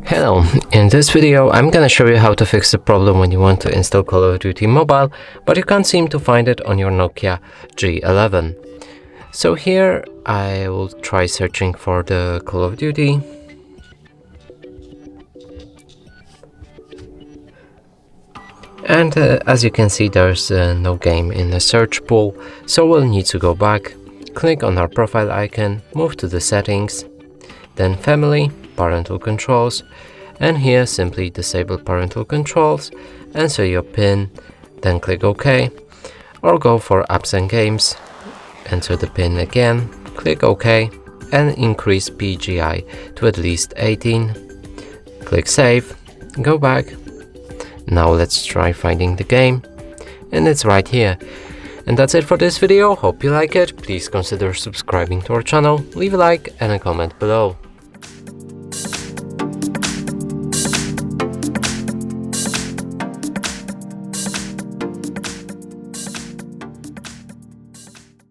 Hello, in this video I'm gonna show you how to fix the problem when you want to install Call of Duty Mobile, but you can't seem to find it on your NOKIA G11. So here I will try searching for the Call of Duty. And as you can see, there's no game in the search pool, so we'll need to go back, click on our profile icon, move to the settings, then family, parental controls, and here simply disable parental controls, enter your PIN, then click OK, or go for apps and games, enter the PIN again, click OK, and increase PGI to at least 18, click save, go back. Now let's try finding the game, and it's right here. And that's it for this video. Hope you like it. Please consider subscribing to our channel, leave a like and a comment below.